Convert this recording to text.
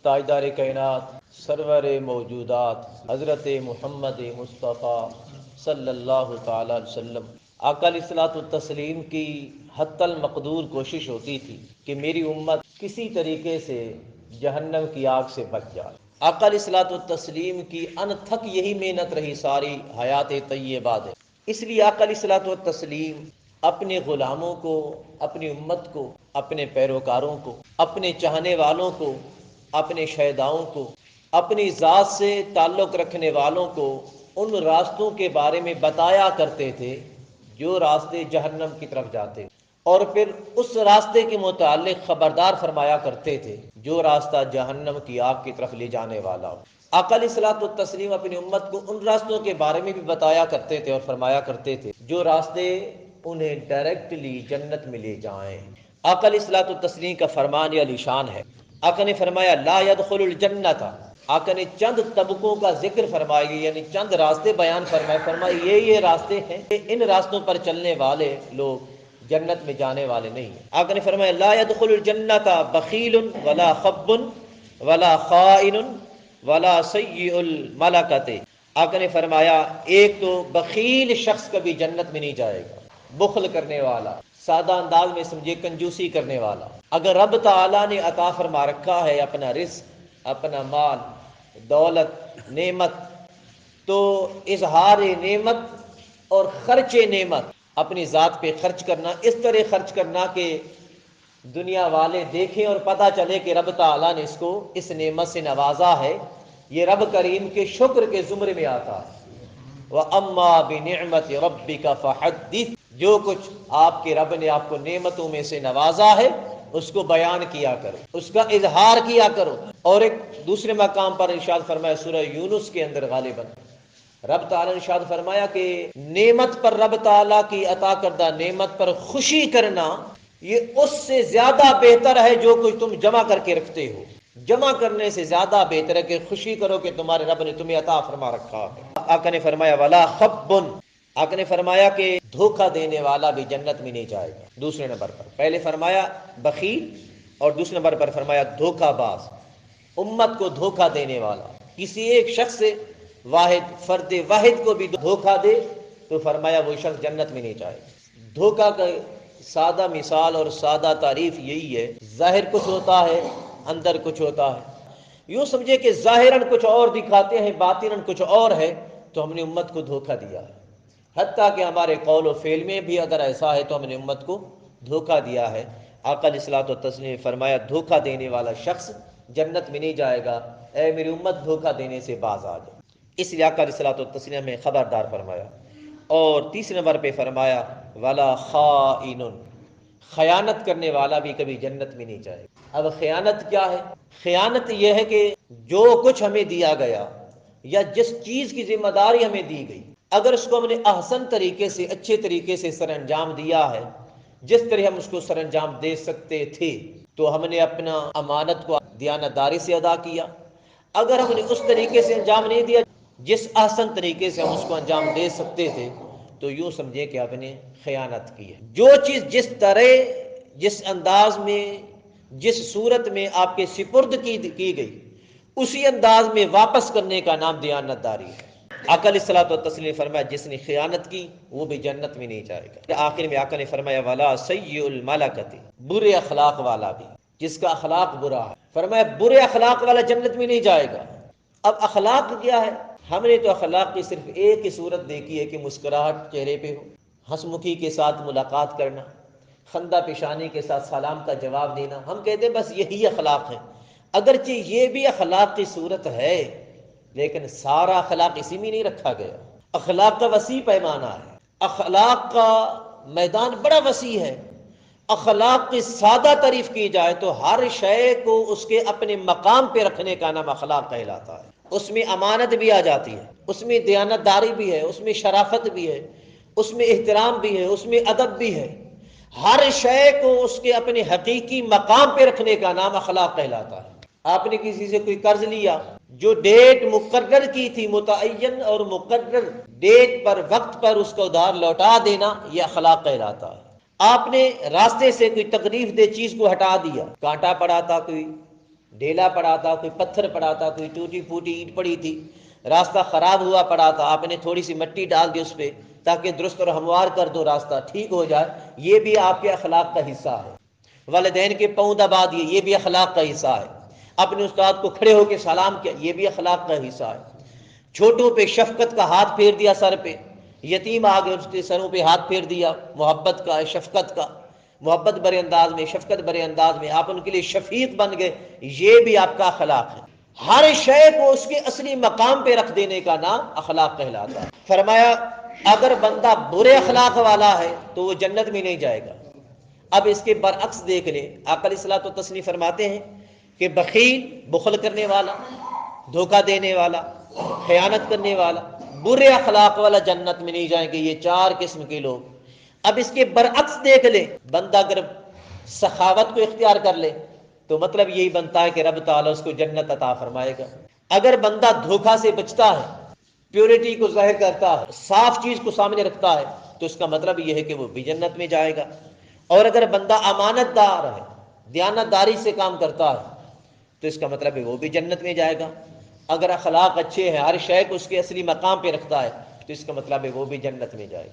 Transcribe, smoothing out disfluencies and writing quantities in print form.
تاجدار کائنات سرور موجودات حضرت محمد مصطفیٰ صلی اللہ تعالی علیہ وسلم آقا علیہ الصلوۃ والتسلیم کی حتی المقدور کوشش ہوتی تھی کہ میری امت کسی طریقے سے جہنم کی آگ سے بچ جائے۔ آقا علیہ الصلوۃ والتسلیم کی انتھک یہی محنت رہی ساری حیات طیبہ ہے۔ اس لیے آقا علیہ الصلوۃ والتسلیم اپنے غلاموں کو، اپنی امت کو، اپنے پیروکاروں کو، اپنے چاہنے والوں کو، اپنے شہداؤں کو، اپنی ذات سے تعلق رکھنے والوں کو ان راستوں کے بارے میں بتایا کرتے تھے جو راستے جہنم کی طرف جاتے، اور پھر اس راستے کے متعلق خبردار فرمایا کرتے تھے جو راستہ جہنم کی آگ کی طرف لے جانے والا ہو۔ آقا علیہ الصلوۃ والتسلیم اپنی امت کو ان راستوں کے بارے میں بھی بتایا کرتے تھے اور فرمایا کرتے تھے جو راستے انہیں ڈائریکٹلی جنت میں لے جائیں۔ آقا علیہ الصلوۃ والتسلیم کا فرمان علی شان ہے۔ آقا نے فرمایا لا يدخل الجنت، آقا نے چند طبقوں کا ذکر فرمایا، یعنی چند راستے بیان فرمائے یہ راستے ہیں، ان راستوں پر چلنے والے لوگ جنت میں جانے والے نہیں ہیں۔ آقا نے فرمایا لا يدخل الجنت بخیل ولا خب ولا خائن ولا سیء الملکۃ۔ آقا نے فرمایا ایک تو بخیل شخص کبھی جنت میں نہیں جائے گا، بخل کرنے والا، سادہ انداز میں سمجھے کنجوسی کرنے والا۔ اگر رب تعالیٰ نے عطا فرما رکھا ہے اپنا رزق، اپنا مال، دولت، نعمت، تو اظہار نعمت اور خرچ نعمت اپنی ذات پہ خرچ کرنا، اس طرح خرچ کرنا کہ دنیا والے دیکھیں اور پتہ چلے کہ رب تعالیٰ نے اس کو اس نعمت سے نوازا ہے، یہ رب کریم کے شکر کے زمرے میں آتا ہے۔ وَأَمَّا بِنِعْمَةِ رَبِّكَ فَحَدِّثْ، جو کچھ آپ کے رب نے آپ کو نعمتوں میں سے نوازا ہے اس کو بیان کیا کرو، اس کا اظہار کیا کرو۔ اور ایک دوسرے مقام پر ارشاد فرمایا سورہ یونس کے اندر غالباً رب تعالیٰ نے ارشاد فرمایا کہ نعمت پر، رب تعالیٰ کی عطا کردہ نعمت پر خوشی کرنا یہ اس سے زیادہ بہتر ہے جو کچھ تم جمع کر کے رکھتے ہو۔ جمع کرنے سے زیادہ بہتر ہے کہ خوشی کرو کہ تمہارے رب نے تمہیں عطا فرما رکھا ہے۔ آقا نے فرمایا ولا خبن، آقا نے فرمایا کہ دھوکہ دینے والا بھی جنت میں نہیں جائے گا۔ دوسرے نمبر پر پہلے فرمایا بخیل اور دوسرے نمبر پر فرمایا دھوکہ باز، امت کو دھوکہ دینے والا۔ کسی ایک شخص سے واحد فرد واحد کو بھی دھوکہ دے تو فرمایا وہ شخص جنت میں نہیں جائے گا۔ دھوکہ کا سادہ مثال اور سادہ تعریف یہی ہے، ظاہر کچھ ہوتا ہے اندر کچھ ہوتا ہے۔ یوں سمجھے کہ ظاہراً کچھ اور دکھاتے ہیں، باطناً کچھ اور ہے، تو ہم نے امت کو دھوکہ دیا ہے۔ حتیٰ کہ ہمارے قول و فعل میں بھی اگر ایسا ہے تو ہم نے امت کو دھوکہ دیا ہے۔ آقا علیہ الصلوۃ والتسلیم نے فرمایا دھوکہ دینے والا شخص جنت میں نہیں جائے گا، اے میری امت دھوکہ دینے سے باز آ جائے۔ اس لیے آقا علیہ الصلوۃ والتسلیم نے خبردار فرمایا۔ اور تیسرے نمبر پہ فرمایا ولا خائن، خیانت کرنے والا بھی کبھی جنت میں نہیں جائے گا۔ اب خیانت کیا ہے؟ خیانت یہ ہے کہ جو کچھ ہمیں دیا گیا یا جس چیز کی ذمہ داری ہمیں دی گئی، اگر اس کو ہم نے احسن طریقے سے، اچھے طریقے سے سر انجام دیا ہے، جس طرح ہم اس کو سر انجام دے سکتے تھے، تو ہم نے اپنا امانت کو دیانتداری سے ادا کیا۔ اگر ہم نے اس طریقے سے انجام نہیں دیا جس احسن طریقے سے ہم اس کو انجام دے سکتے تھے، تو یوں سمجھے کہ آپ نے خیانت کی ہے۔ جو چیز جس طرح، جس انداز میں، جس صورت میں آپ کے سپرد کی گئی، اسی انداز میں واپس کرنے کا نام دیانتداری ہے۔ آقا علیہ الصلوۃ والتسلیم نے فرمایا جس نے خیانت کی وہ بھی جنت میں نہیں جائے گا۔ آخر میں آقا نے فرمایا ولا سیء الملکۃ، برے اخلاق والا بھی، جس کا اخلاق برا ہے، فرمایا برے اخلاق والا جنت میں نہیں جائے گا۔ اب اخلاق کیا ہے؟ ہم نے تو اخلاق کی صرف ایک ہی صورت دیکھی ہے کہ مسکراہٹ چہرے پہ ہو، ہنس مکھی کے ساتھ ملاقات کرنا، خندہ پیشانی کے ساتھ سلام کا جواب دینا، ہم کہتے ہیں بس یہی اخلاق ہے۔ اگرچہ یہ بھی اخلاق کی صورت ہے، لیکن سارا اخلاق اسی میں نہیں رکھا گیا۔ اخلاق کا وسیع پیمانہ ہے، اخلاق کا میدان بڑا وسیع ہے۔ اخلاق کی سادہ تعریف کی جائے تو ہر شے کو اس کے اپنے مقام پہ رکھنے کا نام اخلاق کہلاتا ہے۔ اس میں امانت بھی آ جاتی ہے، اس میں دیانتداری بھی ہے، اس میں شرافت بھی ہے، اس میں احترام بھی ہے، اس میں ادب بھی ہے۔ ہر شے کو اس کے اپنے حقیقی مقام پہ رکھنے کا نام اخلاق کہلاتا ہے۔ آپ نے کسی سے کوئی قرض لیا، جو ڈیٹ مقرر کی تھی، متعین اور مقرر ڈیٹ پر، وقت پر اس کو ادھار لوٹا دینا، یہ اخلاق کہلاتا ہے۔ آپ نے راستے سے کوئی تکلیف دہ چیز کو ہٹا دیا، کانٹا پڑا تھا، کوئی ڈھیلا پڑا تھا، کوئی پتھر پڑا تھا، کوئی ٹوٹی پھوٹی اینٹ پڑی تھی، راستہ خراب ہوا پڑا تھا، آپ نے تھوڑی سی مٹی ڈال دی اس پہ تاکہ درست اور ہموار کر دو، راستہ ٹھیک ہو جائے، یہ بھی آپ کے اخلاق کا حصہ ہے۔ والدین کے پاؤں دبا دیے، یہ بھی اخلاق کا حصہ ہے۔ اپنے استاد کو کھڑے ہو کے سلام کیا، یہ بھی اخلاق کا حصہ ہے۔ چھوٹوں پہ شفقت کا ہاتھ پھیر دیا، سر پہ یتیم آ گئے، اس کے سروں پہ ہاتھ پھیر دیا، محبت کا، شفقت کا، محبت برے انداز میں، شفقت برے انداز میں، آپ ان کے لیے شفیق بن گئے، یہ بھی آپ کا اخلاق ہے۔ ہر شے کو اس کے اصلی مقام پہ رکھ دینے کا نام اخلاق کہلاتا ہے۔ فرمایا اگر بندہ برے اخلاق والا ہے تو وہ جنت میں نہیں جائے گا۔ اب اس کے برعکس دیکھ لیں، آقا علیہ الصلوۃ والتسلیم فرماتے ہیں کہ بخیل، بخل کرنے والا، دھوکہ دینے والا، خیانت کرنے والا، برے اخلاق والا جنت میں نہیں جائیں گے، یہ چار قسم کے لوگ۔ اب اس کے برعکس دیکھ لیں، بندہ اگر سخاوت کو اختیار کر لے تو مطلب یہی بنتا ہے کہ رب تعالیٰ اس کو جنت عطا فرمائے گا۔ اگر بندہ دھوکہ سے بچتا ہے، پیورٹی کو ظاہر کرتا ہے، صاف چیز کو سامنے رکھتا ہے، تو اس کا مطلب یہ ہے کہ وہ بھی جنت میں جائے گا۔ اور اگر بندہ امانت دار ہے، دیانت داری سے کام کرتا ہے، تو اس کا مطلب ہے وہ بھی جنت میں جائے گا۔ اگر اخلاق اچھے ہیں، ہر شے کو اس کے اصلی مقام پہ رکھتا ہے، تو اس کا مطلب ہے وہ بھی جنت میں جائے گا۔